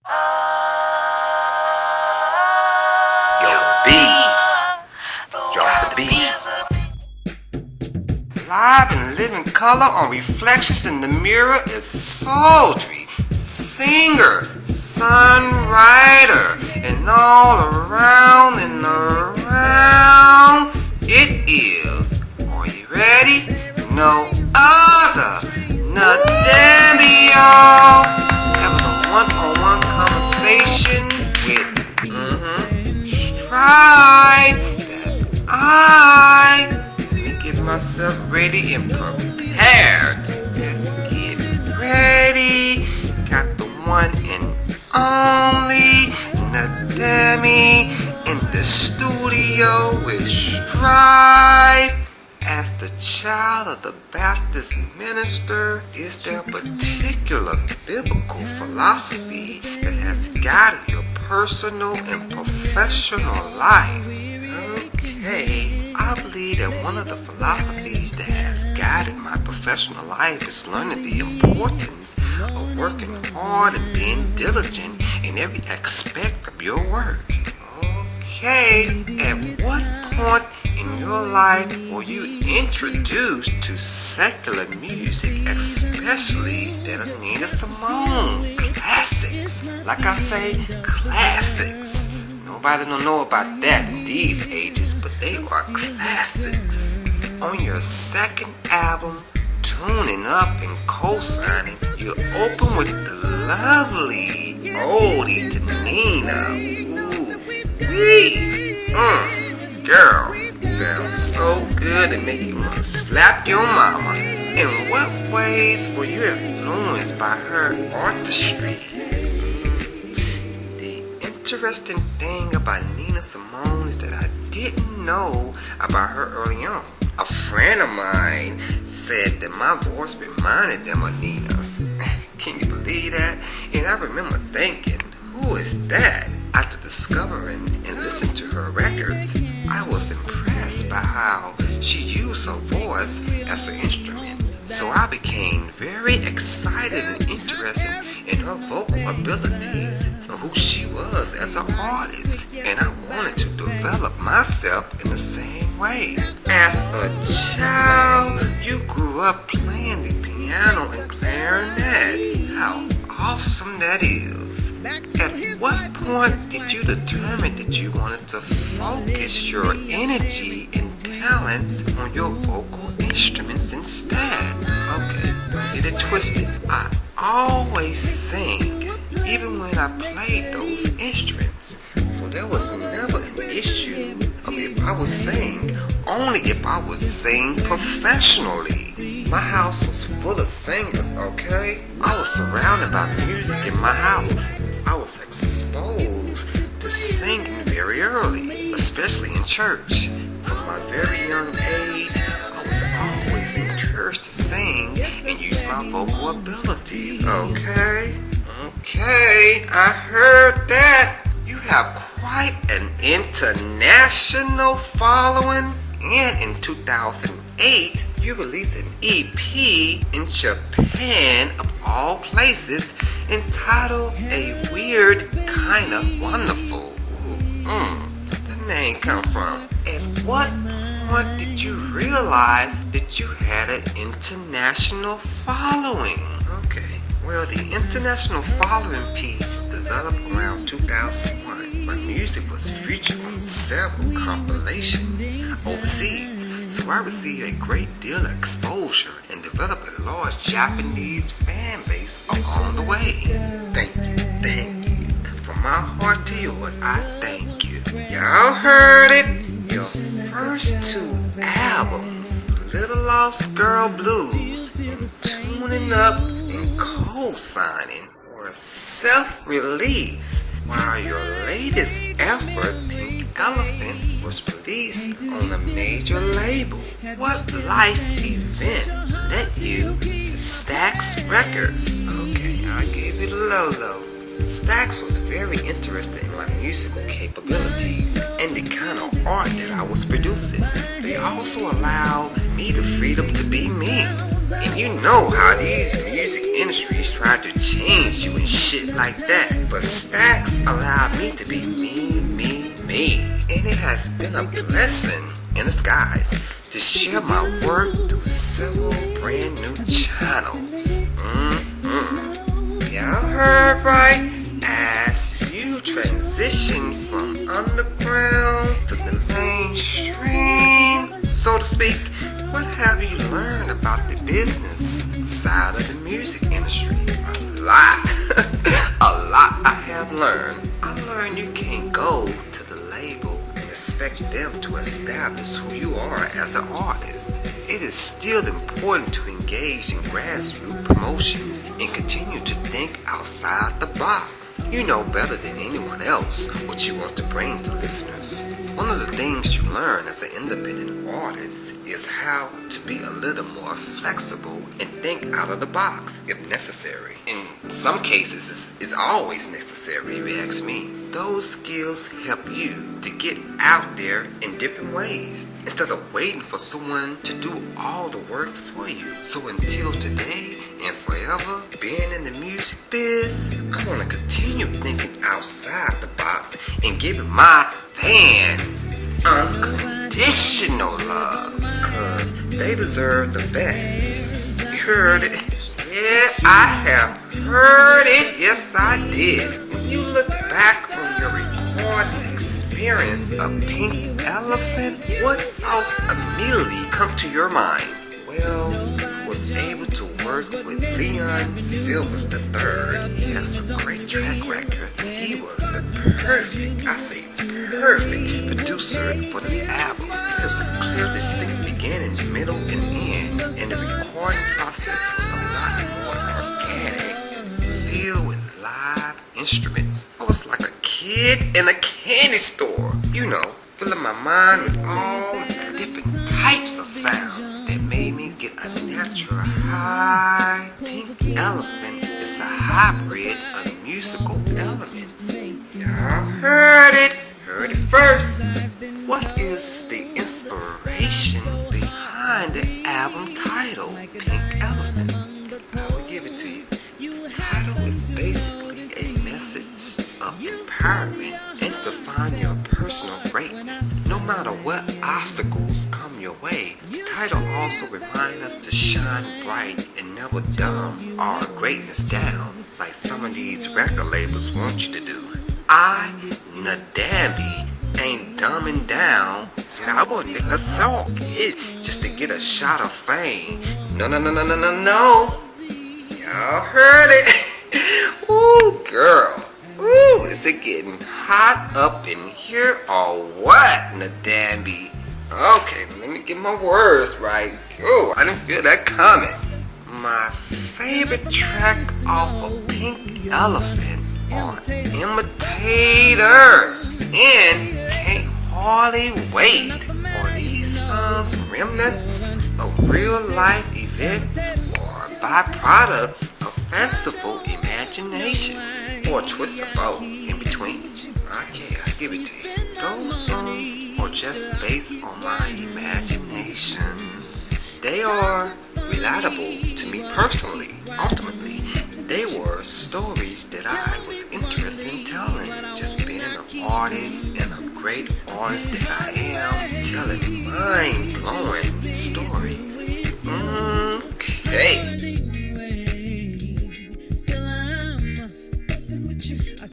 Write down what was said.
Yo, B, drop the beat. Live and living color on reflections in the mirror is sultry, singer, songwriter, and all around and around it is. Are you ready? No other, Ndambi, y'all. Having a one-on-one conversation with Stride. That's I. Let me get myself ready and prepared. Let's get ready. Got the one and only Ndambi in the studio with Stride. As the child of the Baptist minister, is there a particular biblical philosophy that has guided your personal and professional life? Okay, I believe that one of the philosophies that has guided my professional life is learning the importance of working hard and being diligent in every aspect of your work. Okay, at what point in your life were you introduced to secular music, especially that of Nina Simone? Classics. Like I say, classics. Nobody don't know about that in these ages, but they are classics. On your second album, Tuning Up and Co-Signing, you open with the lovely oldie to Nina. Girl, sounds so good and make you want to slap your mama. In what ways were you influenced by her artistry? The interesting thing about Nina Simone is that I didn't know about her early on. A friend of mine said that my voice reminded them of Nina's. Can you believe that? And I remember thinking, who is that? After discovering and listening to her records, I was impressed by how she used her voice as an instrument. So I became very excited and interested in her vocal abilities and who she was as an artist. And I wanted to develop myself in the same way. As a child, you grew up playing the piano and clarinet. How awesome that is. At what point did you determine that you wanted to focus your energy and talents on your vocal instruments instead? Okay, don't get it twisted. I always sang, even when I played those instruments. So there was never an issue of if I was singing, only if I was singing professionally. My house was full of singers, okay? I was surrounded by music in my house. I was exposed to singing very early, especially in church. From my very young age, I was always encouraged to sing and use my vocal abilities, okay? Okay, I heard that. You have quite an international following, and in 2008, you released an EP in Japan, of all places, entitled A Weird Kinda Wonderful. The name come from? At what point did you realize that you had an international following? Okay, well, the international following piece developed around 2001. My music was featured on several compilations overseas, so I received a great deal of exposure and developed a large Japanese fan base along the way. Thank you. From my heart to yours, I thank you. Y'all heard it? Your first two albums, Little Lost Girl Blues and Tuning Up and Co-Signing, were self-released, while your latest effort, Pink Elephant, was released on a major label. What life event led you to Stax Records? Okay, I gave you the low. Stax was very interested in my musical capabilities and the kind of art that I was producing. They also allowed me the freedom to be me. And you know how these music industries try to change you and shit like that. But Stax allowed me to be me. And it has been a blessing in disguise to share my work through several brand new channels. Y'all heard right? As you transition from underground to the mainstream, so to speak, what have you learned about the business side of the music industry? A lot. A lot I have learned. I learned you can't go to the label and expect them to establish who you are as an artist. It is still important to engage in grassroots promotions and continue to think outside the box. You know better than anyone else what you want to bring to listeners. One of the things you learn as an independent artist is how to be a little more flexible and think out of the box if necessary. In some cases, it's always necessary if you ask me. Those skills help you to get out there in different ways instead of waiting for someone to do all the work for you. So until today and forever, being in the music biz, I want to continue thinking outside the box and giving my fans unconditional love, cause they deserve the best. You heard it? Yeah, I have heard it. Yes, I did. When you look back on your recording experience of Pink Elephant, what thoughts immediately come to your mind? Well, I was able to work with Leon Silvers III. He has a great track record. He was the perfect producer for this album. There's a clear, distinct beginning, middle, and end, and the recording process was a lot more organic and filled with live instruments. I was like a kid in a candy store, you know, filling my mind with all different types of sound that made me get a natural high. Pink Elephant is a hybrid of musical elements. Y'all heard it first. What is the inspiration behind the album title, Pink Elephant? I will give it to you. The title is basically a message of empowerment and to find your personal greatness. No matter what obstacles come your way, the title also reminds us to shine bright and never dumb our greatness down, like some of these record labels want you to do. N'dambi ain't dumbing down. Said I want to make a song just to get a shot of fame. No. Y'all heard it. Ooh, girl. Ooh, is it getting hot up in here or what, N'dambi? Okay, let me get my words right. Ooh, I didn't feel that coming. My favorite track off of Pink Elephant are Imitators and Can't Hardly Wait. Are these songs remnants of real life events or byproducts of fanciful imaginations, or twists of both in between? Okay, I give it to you. Those songs are just based on my imaginations. They are relatable to me personally. Ultimately, they were stories that I was interested in telling. Just being an artist and a great artist that I am, telling mind-blowing stories.